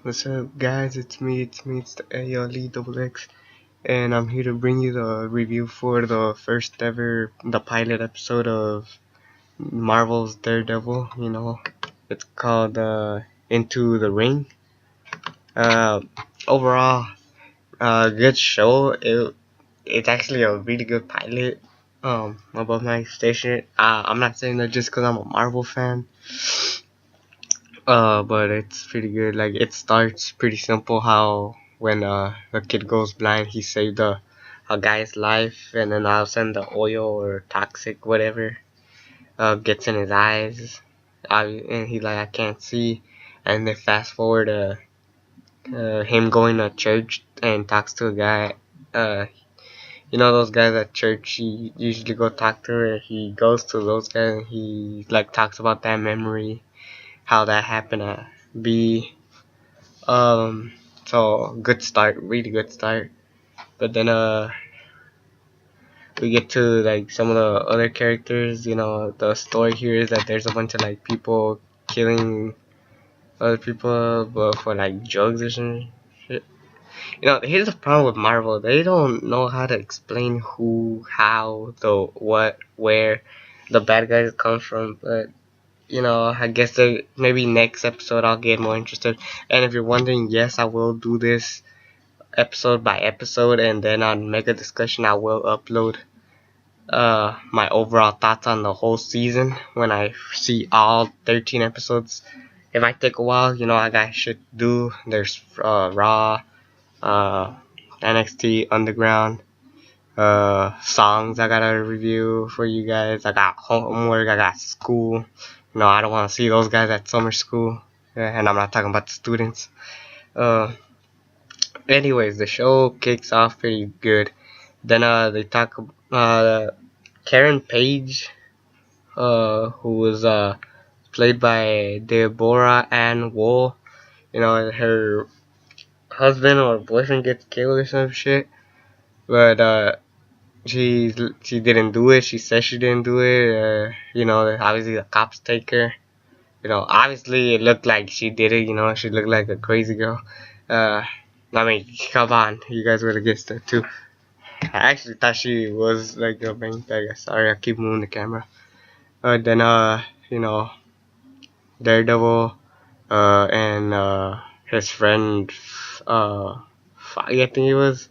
What's up, guys? It's the ALE double X, and I'm here to bring you the review for the first ever, the pilot episode of Marvel's Daredevil. It's called Into the Ring. Uh, Overall, good show. It's actually a really good pilot. Above my station. I'm not saying that just because I'm a Marvel fan. But it's pretty good. Like, it starts pretty simple. How when the kid goes blind, he saved a guy's life, and then all of a sudden the oil or toxic whatever gets in his eyes, and he like I can't see. And then fast forward him going to church and talks to a guy. Uh, those guys at church he usually go talk to, or he goes to those guys and he like talks about that memory, how that happened at B. So good start, really good start. But then we get to like some of the other characters. The story here is that there's a bunch of like people killing other people, but for like drugs or some shit. Here's the problem with Marvel: they don't know how to explain who, how, the what, where the bad guys come from. But I guess maybe next episode I'll get more interested. And if you're wondering, yes, I will do this episode by episode, and then on Mega Discussion I will upload my overall thoughts on the whole season when I see all 13 episodes. It might take a while, I got shit to do. There's Raw, uh, NXT Underground, songs I gotta review for you guys. I got homework, I got school. I don't want to see those guys at summer school, and I'm not talking about the students. Anyways, the show kicks off pretty good. Then they talk Karen Page, who was played by Deborah Ann Wool. Her husband or boyfriend gets killed or some shit, but she didn't do it. She says she didn't do it. Obviously the cops take her. Obviously it looked like she did it. She looked like a crazy girl. I mean, come on, you guys would have guessed that too. I actually thought she was like a bank bag. Sorry, I keep moving the camera. Then Daredevil, and his friend, Foggy, I think he was.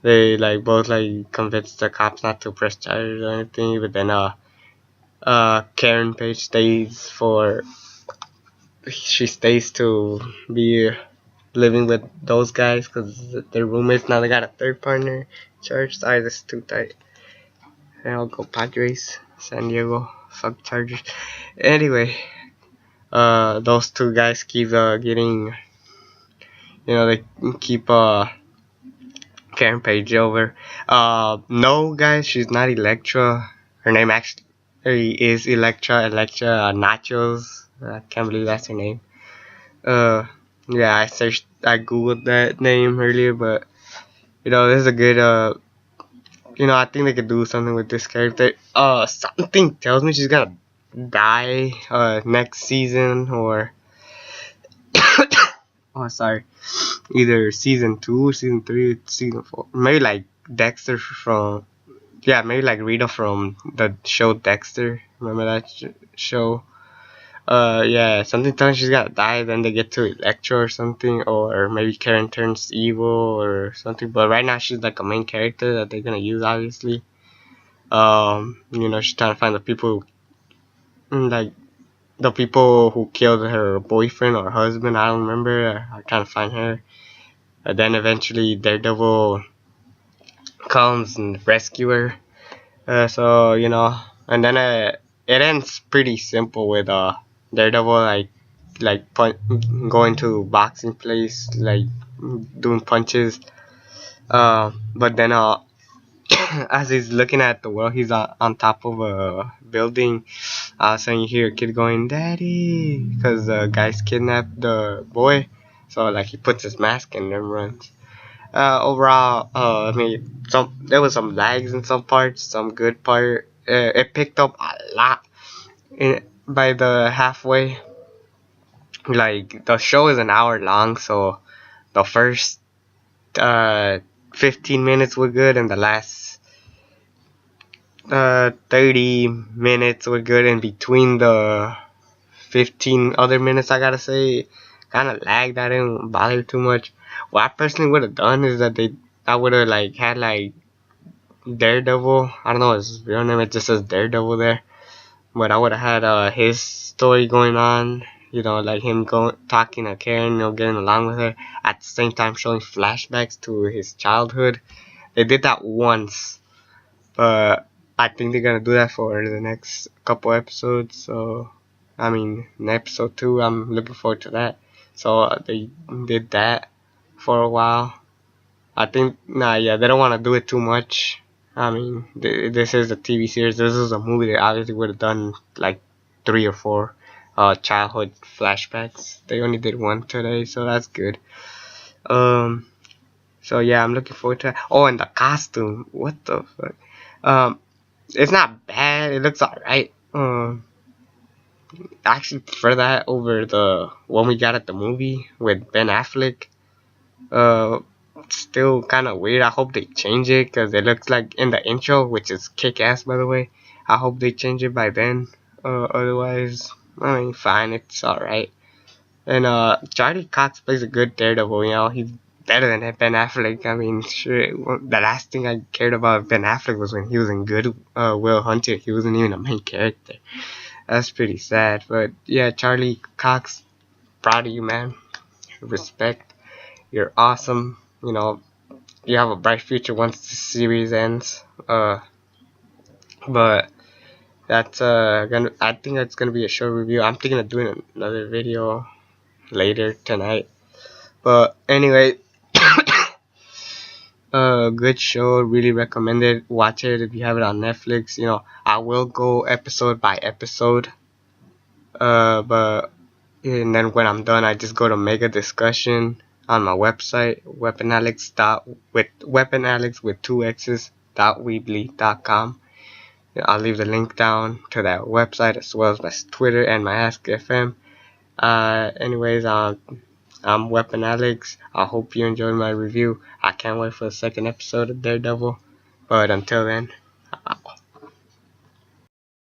They like both like convinced the cops not to press charges or anything. But then Karen Page she stays to be living with those guys because they're roommates. Now they got a third partner. Charge. Sorry, this is too tight. And I'll go Padres, San Diego. Fuck Chargers. Anyway, those two guys keep getting. They keep Karen Page over. No, guys, she's not Elektra. Her name actually is Elektra Nachos. I can't believe that's her name. Yeah, I googled that name earlier, but this is a good I think they could do something with this character. Something tells me she's gonna die next season, or oh sorry, either season 2, season 3, season 4. Maybe like Dexter from maybe like Rita from the show Dexter. Remember that show? Yeah, something tells me she's gonna die, then they get to Electro or something, or maybe Karen turns evil or something. But right now she's like a main character that they're gonna use, obviously. She's trying to find the people, like the people who killed her boyfriend or husband. I don't remember. I'm trying to find her. And then eventually Daredevil comes and rescue her. And then it ends pretty simple with Daredevil going to boxing place, like doing punches. But then as he's looking at the world, he's on top of a building. So you hear a kid going, "Daddy," because the guys kidnapped the boy. So like he puts his mask and then runs. Overall, I mean, there was some lags in some parts, some good part. It picked up a lot by the halfway. like the show is an hour long, so the first 15 minutes were good, and the last 30 minutes were good. In between the 15 other minutes, I gotta say, kind of lagged. I didn't bother too much. What I personally would have done is that I would have like had like Daredevil. I don't know his real name. It just says Daredevil there. But I would have had his story going on. You know, like him going talking to Karen, getting along with her. At the same time, showing flashbacks to his childhood. They did that once, but I think they're gonna do that for the next couple episodes. So, I mean, in episode 2, I'm looking forward to that. So they did that for a while. I think, yeah, they don't want to do it too much. I mean, this is a TV series. This is a movie. They obviously would have done like 3 or 4 childhood flashbacks. They only did one today, so that's good. Um, so yeah, I'm looking forward to that. Oh, and the costume. What the fuck? It's not bad. It looks alright. I actually prefer that over the one we got at the movie with Ben Affleck. Uh, Still kind of weird. I hope they change it because it looks like in the intro, which is kick ass by the way. I hope they change it by then. Otherwise, I mean, fine, it's alright. And Charlie Cox plays a good Daredevil. He's better than Ben Affleck. I mean, shit. The last thing I cared about Ben Affleck was when he was in Good Will Hunting. He wasn't even a main character. That's pretty sad. But yeah, Charlie Cox, proud of you, man. Respect. You're awesome. You have a bright future once the series ends. But that's I think that's gonna be a short review. I'm thinking of doing another video later tonight. But anyway, good show. Really recommend it. Watch it if you have it on Netflix. I will go episode by episode. But and then when I'm done, I just go to Mega Discussion on my website, weaponalex with 2x's.weebly.com. I'll leave the link down to that website as well as my Twitter and my Ask FM. Anyways, I'm Weapon Alex. I hope you enjoyed my review. I can't wait for the second episode of Daredevil. But until then,